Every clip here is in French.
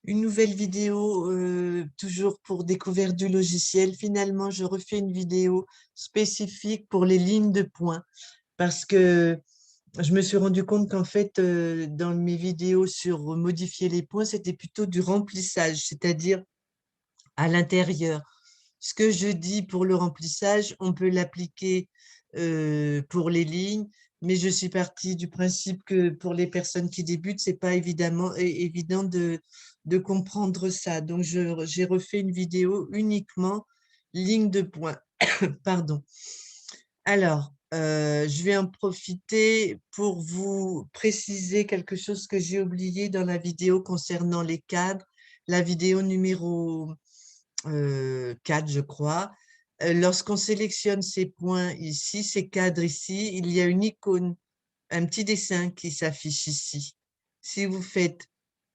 Une nouvelle vidéo, toujours pour découverte du logiciel. Finalement, je refais une vidéo spécifique pour les lignes de points parce que je me suis rendu compte qu'en fait, dans mes vidéos sur modifier les points, c'était plutôt du remplissage, c'est-à-dire à l'intérieur. Ce que je dis pour le remplissage, on peut l'appliquer pour les lignes, mais je suis partie du principe que pour les personnes qui débutent, c'est pas évident de comprendre ça. Donc, j'ai refait une vidéo uniquement ligne de points. Pardon. Alors, je vais en profiter pour vous préciser quelque chose que j'ai oublié dans la vidéo concernant les cadres, la vidéo numéro 4, je crois. Lorsqu'on sélectionne ces points ici, ces cadres ici, il y a une icône, un petit dessin qui s'affiche ici. Si vous faites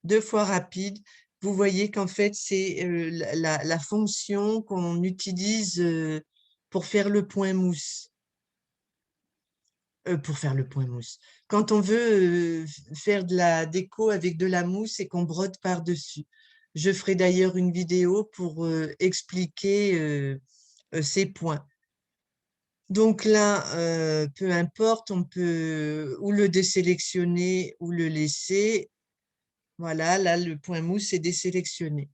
2 fois rapide, vous voyez qu'en fait, c'est la fonction qu'on utilise pour faire le point mousse. Pour faire le point mousse. Quand on veut faire de la déco avec de la mousse et qu'on brode par-dessus. Je ferai d'ailleurs une vidéo pour expliquer ces points. Donc là, peu importe, on peut ou le désélectionner ou le laisser. Voilà, là, le point mousse est désélectionné.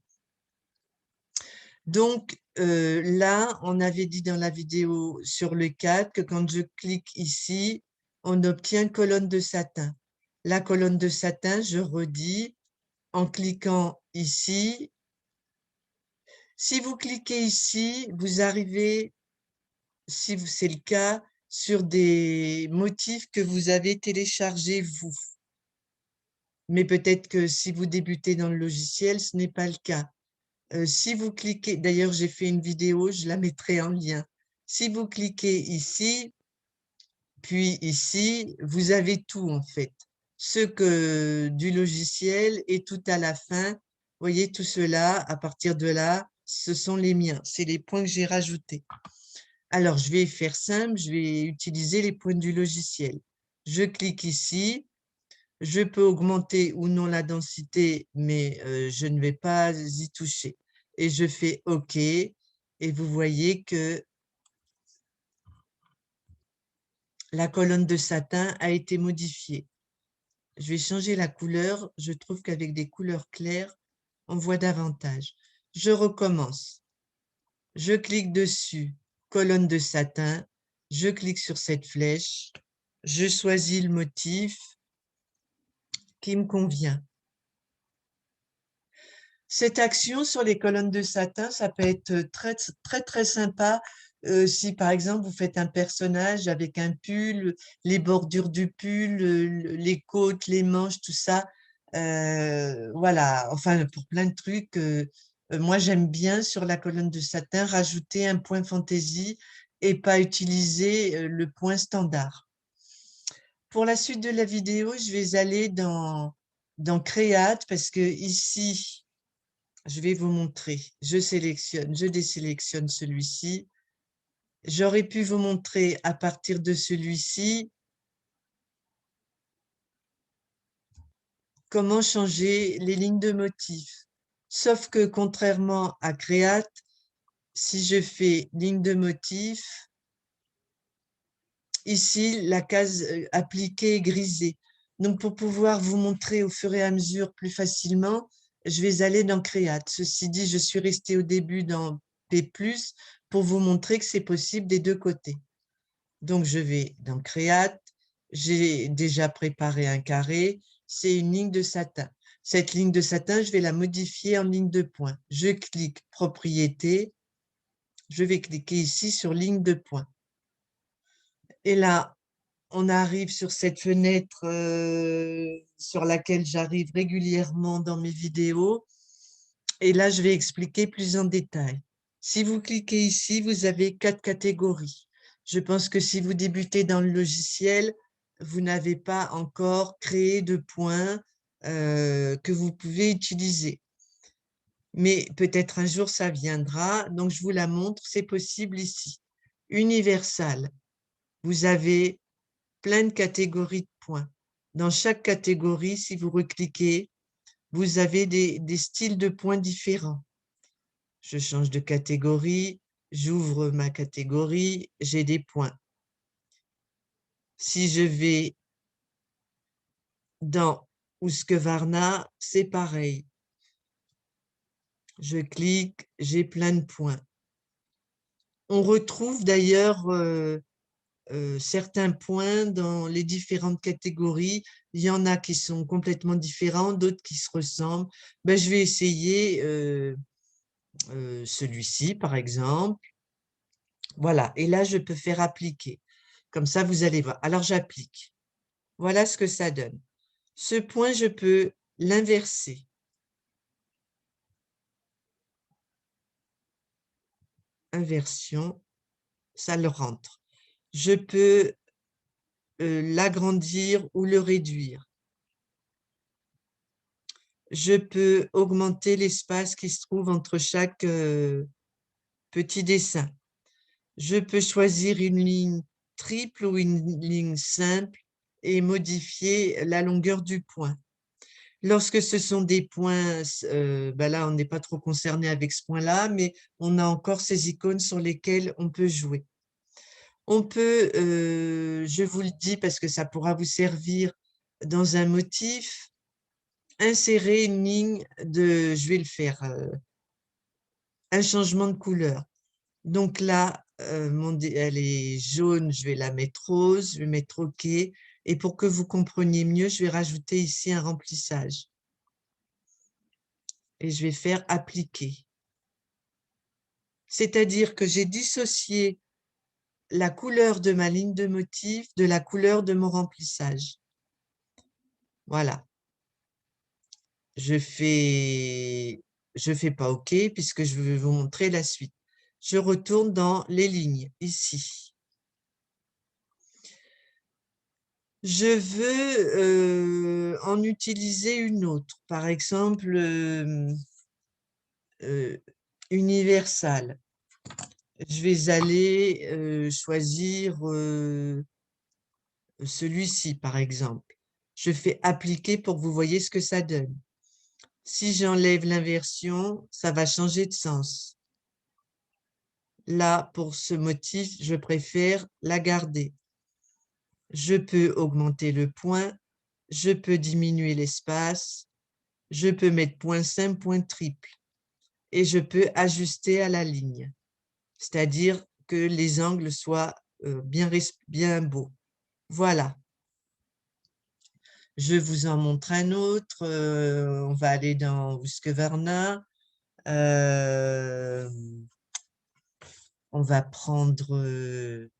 Donc là, on avait dit dans la vidéo sur le 4 que quand je clique ici, on obtient colonne de satin. La colonne de satin, je redis, en cliquant ici. Si vous cliquez ici, vous arrivez, si c'est le cas, sur des motifs que vous avez téléchargés vous. Mais peut-être que si vous débutez dans le logiciel, ce n'est pas le cas. Si vous cliquez, d'ailleurs j'ai fait une vidéo, je la mettrai en lien. Si vous cliquez ici, puis ici, vous avez tout en fait. Ce que du logiciel et tout à la fin, vous voyez tout cela, à partir de là, ce sont les miens, c'est les points que j'ai rajoutés. Alors je vais faire simple, je vais utiliser les points du logiciel. Je clique ici, je peux augmenter ou non la densité, mais je ne vais pas y toucher. Et je fais OK. Et vous voyez que la colonne de satin a été modifiée. Je vais changer la couleur. Je trouve qu'avec des couleurs claires, on voit davantage. Je recommence. Je clique dessus, colonne de satin. Je clique sur cette flèche. Je choisis le motif qui me convient. Cette action sur les colonnes de satin, ça peut être très, très, très sympa si, par exemple, vous faites un personnage avec un pull, les bordures du pull, les côtes, les manches, tout ça. Voilà, enfin, pour plein de trucs. Moi, j'aime bien, sur la colonne de satin, rajouter un point fantaisie et pas utiliser le point standard. Pour la suite de la vidéo, je vais aller dans Create parce que ici, je vais vous montrer. Je sélectionne, je désélectionne celui-ci. J'aurais pu vous montrer à partir de celui-ci comment changer les lignes de motif. Sauf que contrairement à Create, si je fais ligne de motif, ici, la case appliquée est grisée. Donc, pour pouvoir vous montrer au fur et à mesure plus facilement, je vais aller dans Create. Ceci dit, je suis restée au début dans P+, pour vous montrer que c'est possible des deux côtés. Donc, je vais dans Create. J'ai déjà préparé un carré. C'est une ligne de satin. Cette ligne de satin, je vais la modifier en ligne de points. Je clique Propriétés. Je vais cliquer ici sur ligne de points. Et là, on arrive sur cette fenêtre sur laquelle j'arrive régulièrement dans mes vidéos. Et là, je vais expliquer plus en détail. Si vous cliquez ici, vous avez 4 catégories. Je pense que si vous débutez dans le logiciel, vous n'avez pas encore créé de points que vous pouvez utiliser. Mais peut-être un jour, ça viendra. Donc, je vous la montre. C'est possible ici. Universal. Vous avez plein de catégories de points. Dans chaque catégorie, si vous recliquez, vous avez des styles de points différents. Je change de catégorie, j'ouvre ma catégorie, j'ai des points. Si je vais dans Husqvarna, c'est pareil. Je clique, j'ai plein de points. On retrouve d'ailleurs certains points dans les différentes catégories. Il y en a qui sont complètement différents, d'autres qui se ressemblent. Ben, je vais essayer celui-ci, par exemple. Voilà, et là, je peux faire appliquer. Comme ça, vous allez voir. Alors, j'applique. Voilà ce que ça donne. Ce point, je peux l'inverser. Inversion, ça le rentre. Je peux l'agrandir ou le réduire. Je peux augmenter l'espace qui se trouve entre chaque petit dessin. Je peux choisir une ligne triple ou une ligne simple et modifier la longueur du point. Lorsque ce sont des points, ben là, on n'est pas trop concerné avec ce point-là, mais on a encore ces icônes sur lesquelles on peut jouer. On peut, je vous le dis parce que ça pourra vous servir dans un motif, insérer une ligne de, je vais le faire, un changement de couleur. Donc là, elle est jaune, je vais la mettre rose, je vais mettre OK. Et pour que vous compreniez mieux, je vais rajouter ici un remplissage. Et je vais faire appliquer. C'est-à-dire que j'ai dissocié la couleur de ma ligne de motif de la couleur de mon remplissage. Voilà. Je fais pas OK puisque je vais vous montrer la suite. Je retourne dans les lignes, ici. Je veux en utiliser une autre, par exemple Universal. Je vais aller choisir celui-ci, par exemple. Je fais appliquer pour que vous voyez ce que ça donne. Si j'enlève l'inversion, ça va changer de sens. Là, pour ce motif, je préfère la garder. Je peux augmenter le point, je peux diminuer l'espace, je peux mettre point simple, point triple et je peux ajuster à la ligne, c'est-à-dire que les angles soient bien beaux. Voilà. Je vous en montre un autre. On va aller dans Husqvarna. On va prendre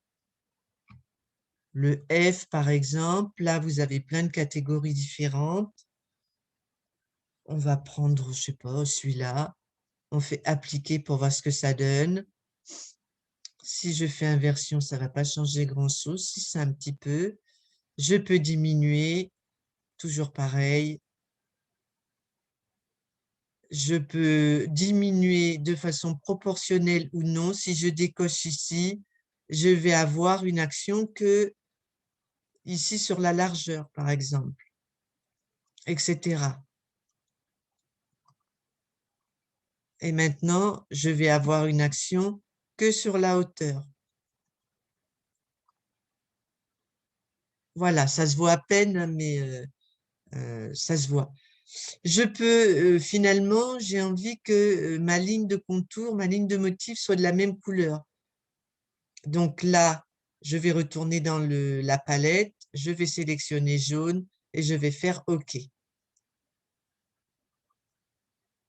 le F, par exemple. Là, vous avez plein de catégories différentes. On va prendre, je ne sais pas, celui-là. On fait appliquer pour voir ce que ça donne. Si je fais inversion, ça ne va pas changer grand-chose. Si c'est un petit peu, je peux diminuer, toujours pareil. Je peux diminuer de façon proportionnelle ou non. Si je décoche ici, je vais avoir une action que ici sur la largeur, par exemple, etc. Et maintenant, je vais avoir une action que sur la hauteur. Voilà, ça se voit à peine, mais ça se voit. Je peux, finalement, j'ai envie que ma ligne de contour, ma ligne de motif soit de la même couleur. Donc là, je vais retourner dans la palette, je vais sélectionner jaune et je vais faire OK.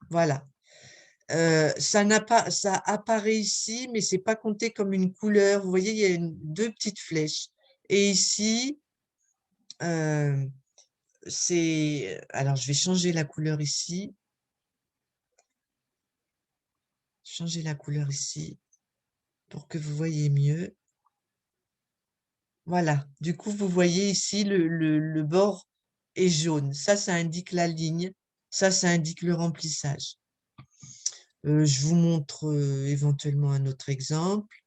Voilà. Ça apparaît ici, mais ce n'est pas compté comme une couleur. Vous voyez, il y a deux petites flèches. Et ici, alors, je vais changer la couleur ici. Changer la couleur ici pour que vous voyez mieux. Voilà. Du coup, vous voyez ici, le bord est jaune. Ça indique la ligne. Ça indique le remplissage. Je vous montre éventuellement un autre exemple.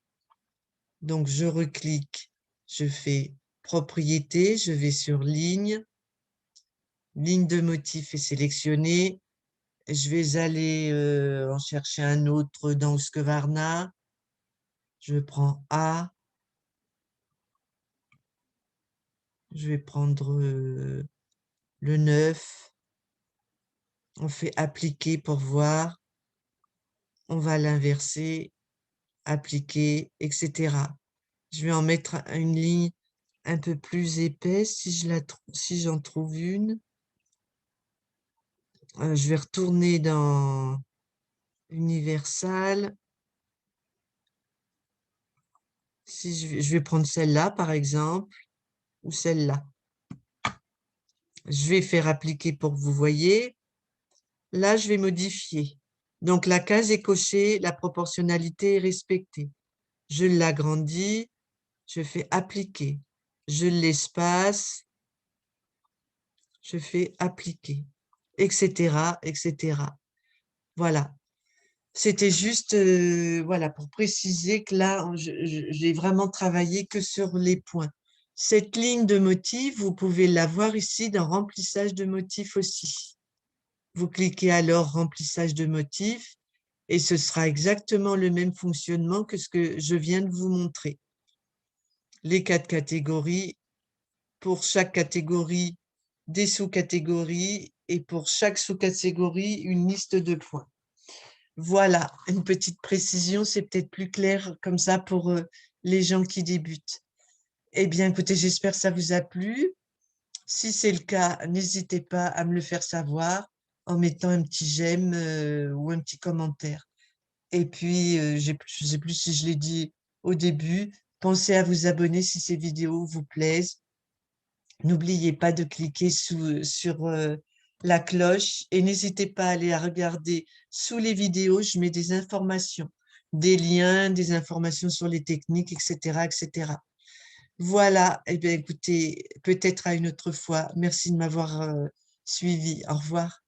Donc, je reclique, je fais propriété, je vais sur ligne. Ligne de motif est sélectionnée. Je vais aller en chercher un autre dans Husqvarna. Je prends A. Je vais prendre le 9. On fait appliquer pour voir. On va l'inverser, appliquer, etc. Je vais en mettre une ligne un peu plus épaisse si j'en trouve une. Je vais retourner dans Universal. Si je vais prendre celle-là, par exemple, ou celle-là. Je vais faire appliquer pour que vous voyez. Là, je vais modifier. Donc, la case est cochée, la proportionnalité est respectée. Je l'agrandis, je fais appliquer. Je l'espace, je fais appliquer, etc., etc. Voilà. C'était juste voilà, pour préciser que là, j'ai vraiment travaillé que sur les points. Cette ligne de motif, vous pouvez la voir ici dans remplissage de motifs aussi. Vous cliquez alors remplissage de motifs et ce sera exactement le même fonctionnement que ce que je viens de vous montrer. Les 4 catégories, pour chaque catégorie, des sous-catégories et pour chaque sous-catégorie, une liste de points. Voilà, une petite précision, c'est peut-être plus clair comme ça pour les gens qui débutent. Eh bien, écoutez, j'espère que ça vous a plu. Si c'est le cas, n'hésitez pas à me le faire savoir en mettant un petit j'aime ou un petit commentaire. Et puis, je ne sais plus si je l'ai dit au début, pensez à vous abonner si ces vidéos vous plaisent. N'oubliez pas de cliquer sur la cloche et n'hésitez pas à aller à regarder sous les vidéos, je mets des informations, des liens, des informations sur les techniques, etc., etc. Voilà, eh bien écoutez, peut-être à une autre fois. Merci de m'avoir suivi. Au revoir.